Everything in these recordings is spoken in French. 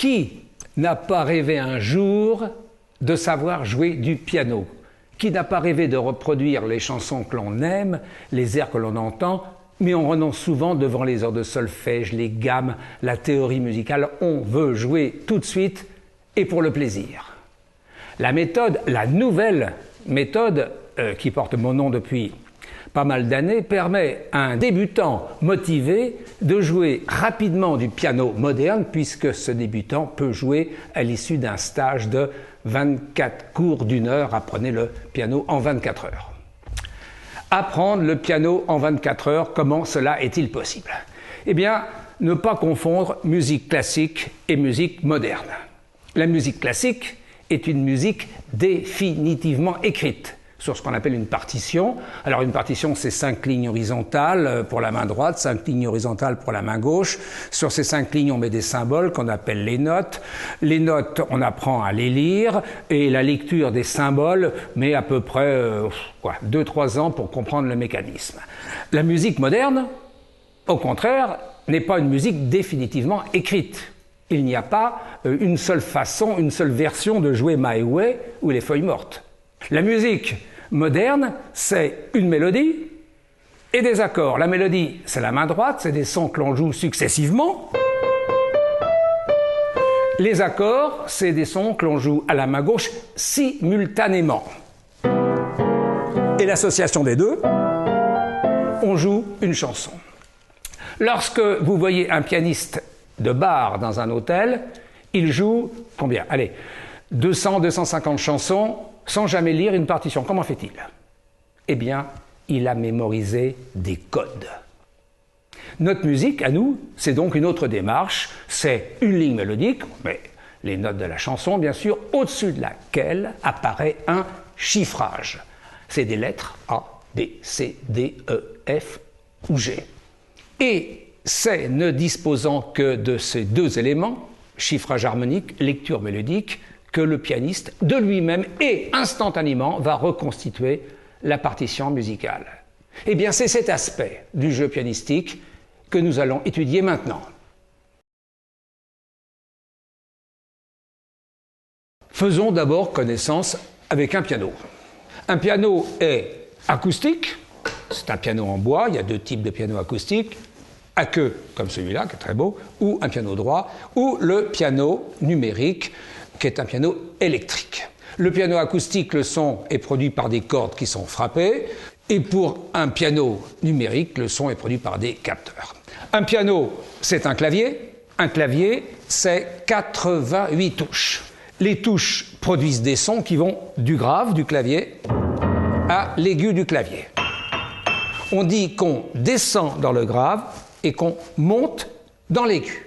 Qui n'a pas rêvé un jour de savoir jouer du piano? Qui n'a pas rêvé de reproduire les chansons que l'on aime, les airs que l'on entend, mais on renonce souvent devant les heures de solfège, les gammes, la théorie musicale. On veut jouer tout de suite et pour le plaisir. La méthode, la nouvelle méthode qui porte mon nom depuis pas mal d'années, permet à un débutant motivé de jouer rapidement du piano moderne, puisque ce débutant peut jouer à l'issue d'un stage de 24 cours d'1 heure. Apprenez le piano en 24 heures. Apprendre le piano en 24 heures, comment cela est-il possible? Eh bien, ne pas confondre musique classique et musique moderne. La musique classique est une musique définitivement écrite sur ce qu'on appelle une partition. Alors une partition, c'est 5 lignes horizontales pour la main droite, 5 lignes horizontales pour la main gauche. Sur ces 5 lignes, on met des symboles qu'on appelle les notes. Les notes, on apprend à les lire, et la lecture des symboles met à peu près 2-3 ans pour comprendre le mécanisme. La musique moderne, au contraire, n'est pas une musique définitivement écrite. Il n'y a pas une seule façon, une seule version de jouer My Way ou les feuilles mortes. La musique moderne, c'est une mélodie et des accords. La mélodie, c'est la main droite, c'est des sons que l'on joue successivement. Les accords, c'est des sons que l'on joue à la main gauche simultanément. Et l'association des deux, on joue une chanson. Lorsque vous voyez un pianiste de bar dans un hôtel, il joue combien? Allez, 200-250 chansons sans jamais lire une partition. Comment fait-il? Eh bien, il a mémorisé des codes. Notre musique, à nous, c'est donc une autre démarche. C'est une ligne mélodique, mais les notes de la chanson, bien sûr, au-dessus de laquelle apparaît un chiffrage. C'est des lettres A, B, C, D, E, F ou G. Et c'est ne disposant que de ces deux éléments, chiffrage harmonique, lecture mélodique, que le pianiste, de lui-même et instantanément, va reconstituer la partition musicale. Eh bien, c'est cet aspect du jeu pianistique que nous allons étudier maintenant. Faisons d'abord connaissance avec un piano. Un piano est acoustique, c'est un piano en bois, il y a deux types de pianos acoustiques, à queue, comme celui-là, qui est très beau, ou un piano droit, ou le piano numérique, qui est un piano électrique. Le piano acoustique, le son est produit par des cordes qui sont frappées, et pour un piano numérique, le son est produit par des capteurs. Un piano, c'est un clavier, c'est 88 touches. Les touches produisent des sons qui vont du grave du clavier à l'aigu du clavier. On dit qu'on descend dans le grave et qu'on monte dans l'aigu.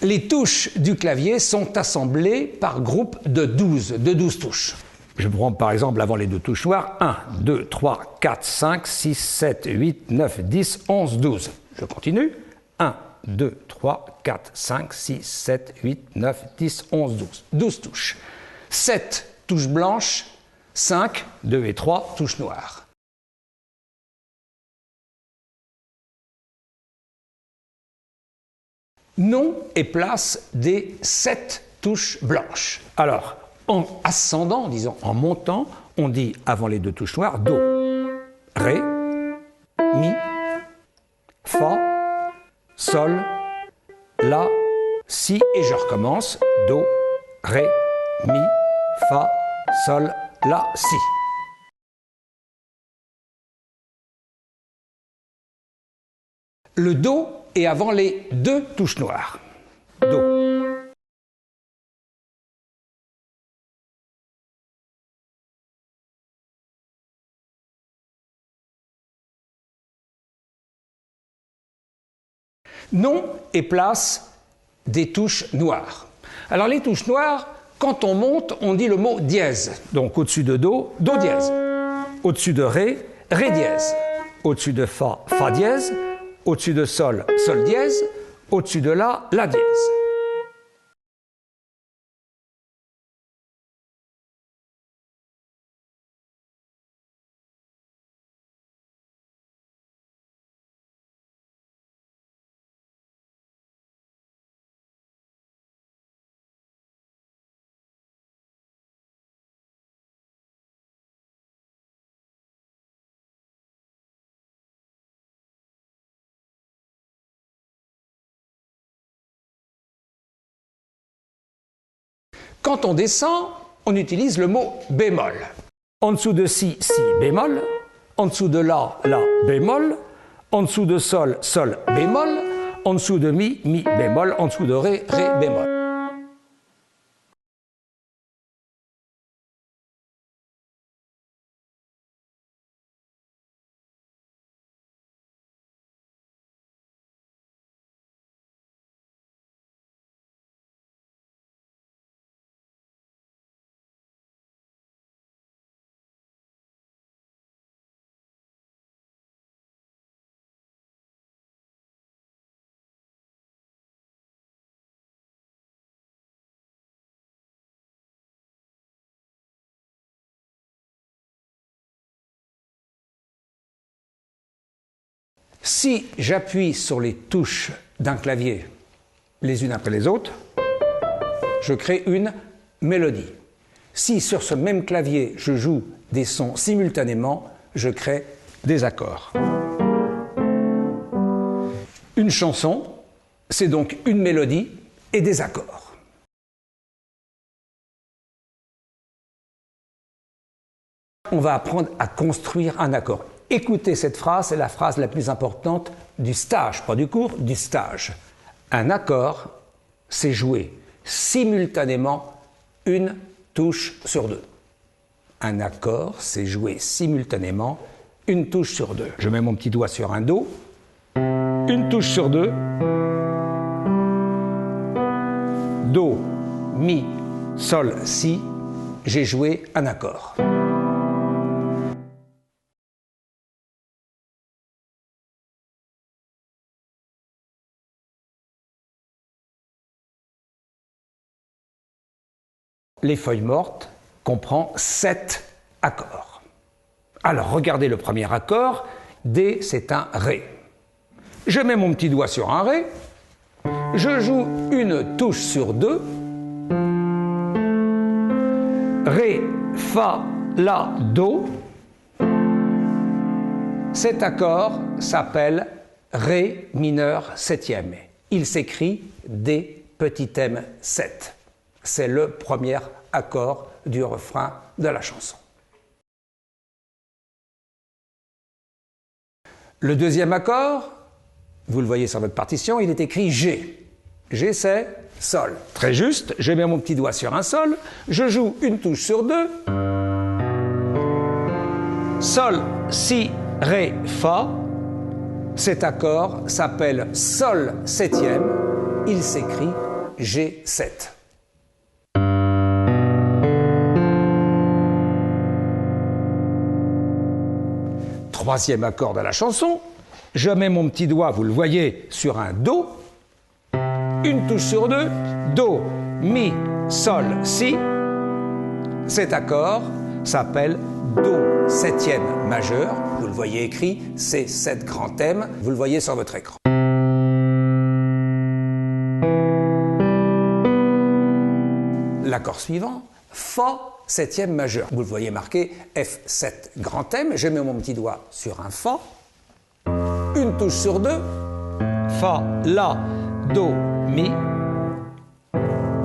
Les touches du clavier sont assemblées par groupe de 12 touches. Je prends par exemple avant les deux touches noires, 1, 2, 3, 4, 5, 6, 7, 8, 9, 10, 11, 12. Je continue. 1, 2, 3, 4, 5, 6, 7, 8, 9, 10, 11, 12. 12 touches. 7 touches blanches, 5, 2 et 3 touches noires. Nom et place des 7 touches blanches. Alors, en ascendant, disons en montant, on dit avant les deux touches noires Do, Ré, Mi, Fa, Sol, La, Si, et je recommence Do, Ré, Mi, Fa, Sol, La, Si. Le Do est avant les deux touches noires. Do. Nom et place des touches noires. Alors les touches noires, quand on monte, on dit le mot dièse. Donc au-dessus de Do, Do dièse. Au-dessus de Ré, Ré dièse. Au-dessus de Fa, Fa dièse. Au-dessus de Sol, Sol dièse. Au-dessus de La, La dièse. Quand on descend, on utilise le mot bémol. En dessous de si, si bémol. En dessous de la, bémol. En dessous de sol, sol bémol. En dessous de mi, mi bémol. En dessous de ré, ré bémol. Si j'appuie sur les touches d'un clavier les unes après les autres, je crée une mélodie. Si sur ce même clavier je joue des sons simultanément, je crée des accords. Une chanson, c'est donc une mélodie et des accords. On va apprendre à construire un accord. Écoutez cette phrase, c'est la phrase la plus importante du stage, pas du cours, du stage. Un accord, c'est jouer simultanément une touche sur deux. Un accord, c'est jouer simultanément une touche sur deux. Je mets mon petit doigt sur un Do, une touche sur deux, Do, Mi, Sol, Si, j'ai joué un accord. Les feuilles mortes comprend 7 accords. Alors regardez le premier accord, D c'est un Ré. Je mets mon petit doigt sur un Ré, je joue une touche sur deux, Ré, Fa, La, Do. Cet accord s'appelle Ré mineur septième. Il s'écrit D petit m 7. C'est le premier accord du refrain de la chanson. Le deuxième accord, vous le voyez sur votre partition, il est écrit G. G c'est Sol. Très juste, je mets mon petit doigt sur un Sol, je joue une touche sur deux. Sol, Si, Ré, Fa. Cet accord s'appelle Sol septième. Il s'écrit G7. Troisième accord de la chanson, je mets mon petit doigt, vous le voyez, sur un Do, une touche sur deux, Do, Mi, Sol, Si. Cet accord s'appelle Do septième majeur, vous le voyez écrit, c'est 7 grand M, vous le voyez sur votre écran. L'accord suivant, Fa septième majeur. Vous le voyez marqué F7 grand M. Je mets mon petit doigt sur un Fa. Une touche sur deux. Fa, La, Do, Mi.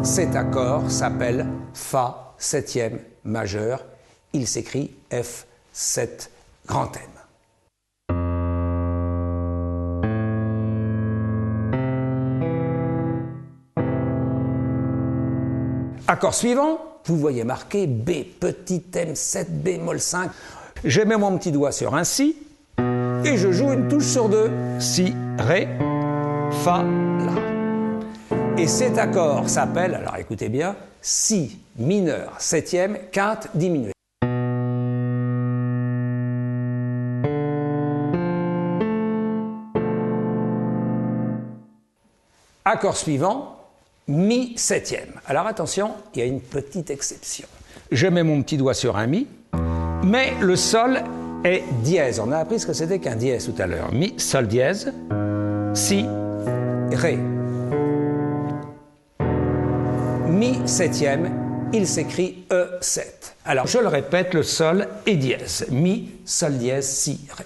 Cet accord s'appelle Fa septième majeur. Il s'écrit F7 grand M. Accord suivant, vous voyez marqué B petit m 7 bémol 5. Je mets mon petit doigt sur un Si et je joue une touche sur deux. Si, Ré, Fa, La. Et cet accord s'appelle, alors écoutez bien, Si mineur septième quinte diminuée. Accord suivant, Mi septième. Alors attention, il y a une petite exception. Je mets mon petit doigt sur un Mi, mais le Sol est dièse. On a appris ce que c'était qu'un dièse tout à l'heure. Mi, Sol dièse, Si, Ré. Mi septième, il s'écrit E7. Alors je le répète, le Sol est dièse. Mi, Sol dièse, Si, Ré.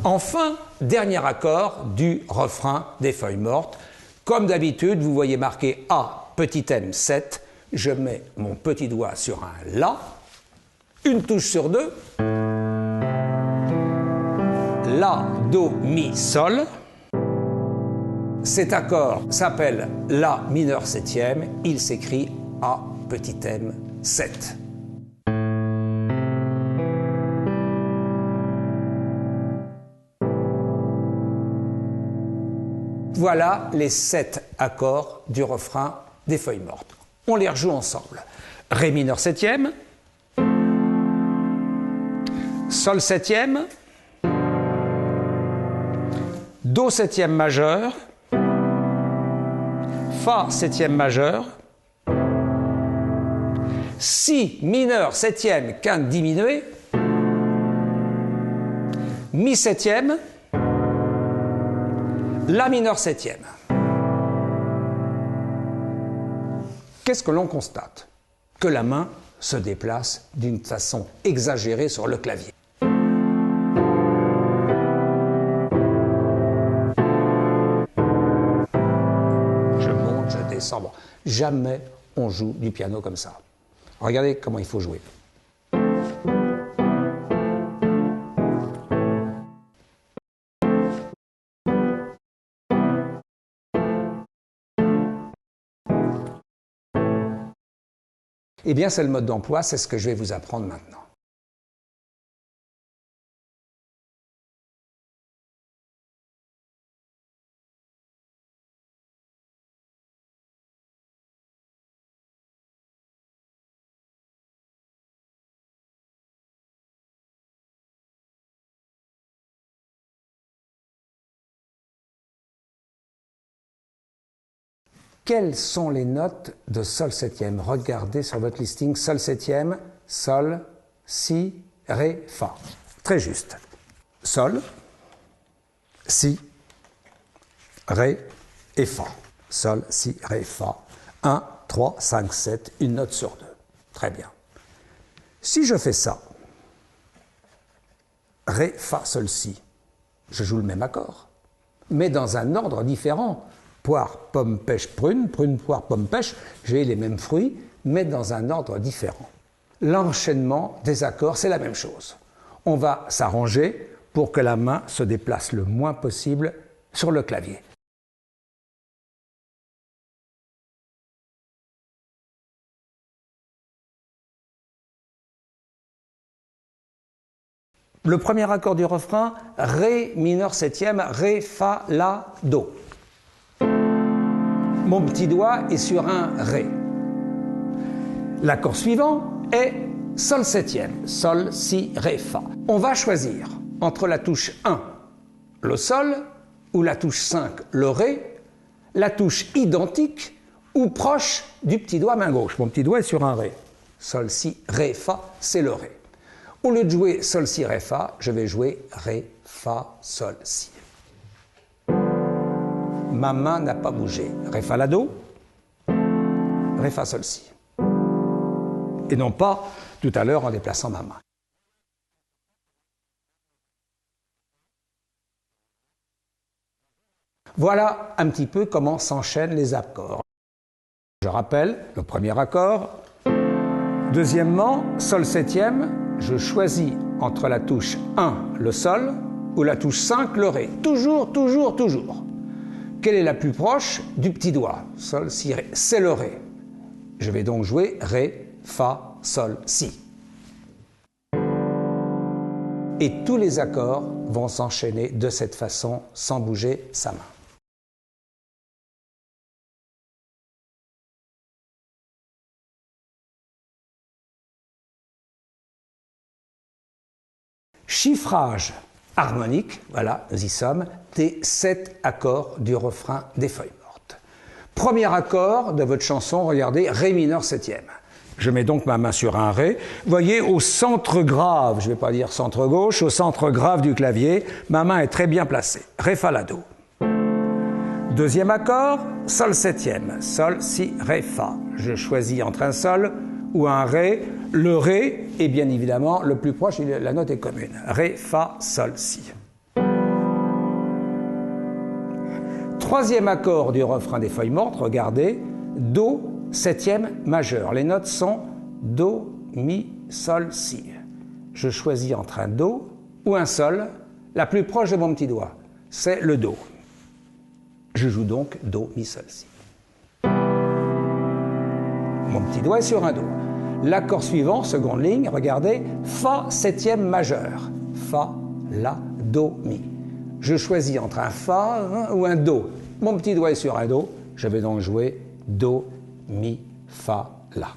Enfin, dernier accord du refrain des feuilles mortes. Comme d'habitude, vous voyez marqué A petit m7, je mets mon petit doigt sur un La, une touche sur deux, La, Do, Mi, Sol. Cet accord s'appelle La mineur septième, il s'écrit A petit m7. Voilà les 7 accords du refrain des Feuilles mortes. On les rejoue ensemble. Ré mineur septième, Sol septième, Do septième majeur, Fa septième majeur, Si mineur septième quinte diminuée, Mi septième, La mineur septième. Qu'est-ce que l'on constate? Que la main se déplace d'une façon exagérée sur le clavier. Je monte, je descends. Bon, jamais on joue du piano comme ça. Regardez comment il faut jouer. Eh bien, c'est le mode d'emploi, c'est ce que je vais vous apprendre maintenant. Quelles sont les notes de Sol septième? Regardez sur votre listing, Sol septième, Sol, Si, Ré, Fa. Très juste. Sol, Si, Ré et Fa. Sol, Si, Ré, Fa. 1, 3, 5, 7, une note sur deux. Très bien. Si je fais ça, Ré, Fa, Sol, Si, je joue le même accord, mais dans un ordre différent. Poire, pomme, pêche, prune, prune, poire, pomme, pêche, j'ai les mêmes fruits, mais dans un ordre différent. L'enchaînement des accords, c'est la même chose. On va s'arranger pour que la main se déplace le moins possible sur le clavier. Le premier accord du refrain, Ré mineur septième, Ré, Fa, La, Do. Mon petit doigt est sur un Ré. L'accord suivant est Sol septième, Sol, Si, Ré, Fa. On va choisir entre la touche 1, le Sol, ou la touche 5, le Ré, la touche identique ou proche du petit doigt main gauche. Mon petit doigt est sur un Ré. Sol, Si, Ré, Fa, c'est le Ré. Au lieu de jouer Sol, Si, Ré, Fa, je vais jouer Ré, Fa, Sol, Si. Ma main n'a pas bougé. Ré, Fa, La, Do, Ré, Fa, Sol, Si. Et non pas tout à l'heure en déplaçant ma main. Voilà un petit peu comment s'enchaînent les accords. Je rappelle le premier accord. Deuxièmement, Sol septième, je choisis entre la touche 1, le Sol, ou la touche 5, le Ré. Toujours, toujours, toujours. Quelle est la plus proche du petit doigt? Sol, Si, Ré. C'est le Ré. Je vais donc jouer Ré, Fa, Sol, Si. Et tous les accords vont s'enchaîner de cette façon sans bouger sa main. Chiffrage harmonique, voilà, nous y sommes, des 7 accords du refrain des Feuilles mortes. Premier accord de votre chanson, regardez, Ré mineur septième. Je mets donc ma main sur un Ré. Vous voyez, au centre grave, je ne vais pas dire centre gauche, au centre grave du clavier, ma main est très bien placée. Ré, Fa, La, Do. Deuxième accord, Sol septième. Sol, Si, Ré, Fa. Je choisis entre un Sol ou un Ré. Le Ré est bien évidemment le plus proche, la note est commune. Ré, Fa, Sol, Si. Troisième accord du refrain des Feuilles mortes, regardez, Do, septième majeur. Les notes sont Do, Mi, Sol, Si. Je choisis entre un Do ou un Sol. La plus proche de mon petit doigt, c'est le Do. Je joue donc Do, Mi, Sol, Si. Mon petit doigt est sur un Do. L'accord suivant, seconde ligne, regardez, Fa, septième majeur. Fa, La, Do, Mi. Je choisis entre un Fa ou un Do. Mon petit doigt est sur un Do. Je vais donc jouer Do, Mi, Fa, La.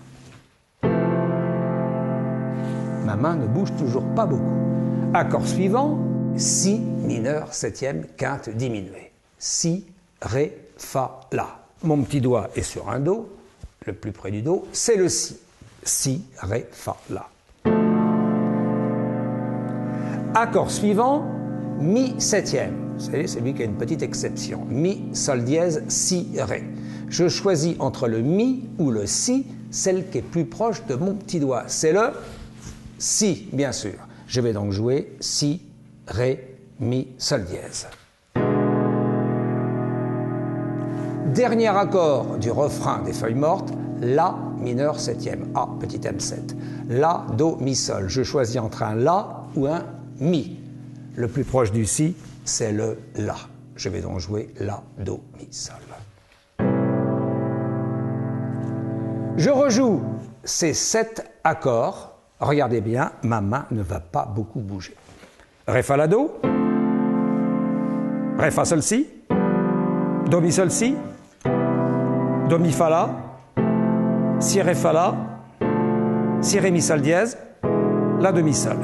Ma main ne bouge toujours pas beaucoup. Accord suivant, Si mineur, septième, quinte diminuée. Si, Ré, Fa, La. Mon petit doigt est sur un Do. Le plus près du Do, c'est le Si. Si, Ré, Fa, La. Accord suivant, Mi septième. C'est celui qui a une petite exception. Mi, Sol dièse, Si, Ré. Je choisis entre le Mi ou le Si, celle qui est plus proche de mon petit doigt. C'est le Si, bien sûr. Je vais donc jouer Si, Ré, Mi, Sol dièse. Dernier accord du refrain des Feuilles mortes, La mineur septième, A petit M7. La, Do, Mi, Sol. Je choisis entre un La ou un Mi. Le plus proche du Si, c'est le La. Je vais donc jouer La, Do, Mi, Sol. Je rejoue ces 7 accords. Regardez bien, ma main ne va pas beaucoup bouger. Ré, Fa, La, Do. Ré, Fa, Sol, Si. Do, Mi, Sol, Si. Do, Mi, Fa, La. Si, Ré, Fa, La. Si, Ré, Mi, Sol dièse. La, Do, Mi, Sol.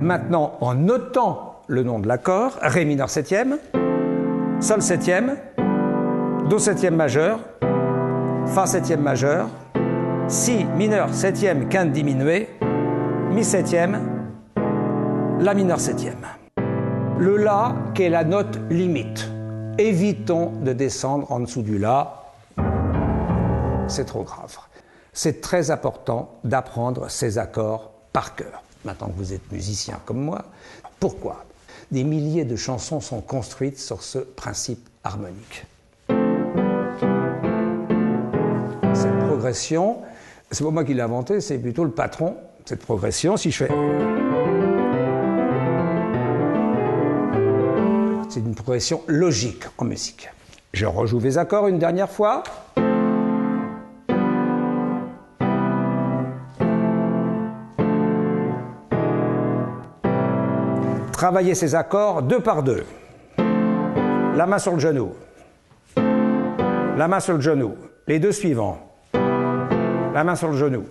Maintenant, en notant le nom de l'accord, Ré mineur septième, Sol septième, Do septième majeur, Fa septième majeur, Si mineur septième, quinte diminuée, Mi septième, La mineur septième. Le La qui est la note limite. Évitons de descendre en dessous du La. C'est trop grave. C'est très important d'apprendre ces accords par cœur. Maintenant que vous êtes musicien comme moi, pourquoi? Des milliers de chansons sont construites sur ce principe harmonique. Cette progression, c'est pas moi qui l'ai inventée, c'est plutôt le patron. Cette progression, si je fais... C'est une progression logique en musique. Je rejoue les accords une dernière fois. Travaillez ces accords deux par deux. La main sur le genou. La main sur le genou. Les deux suivants. La main sur le genou.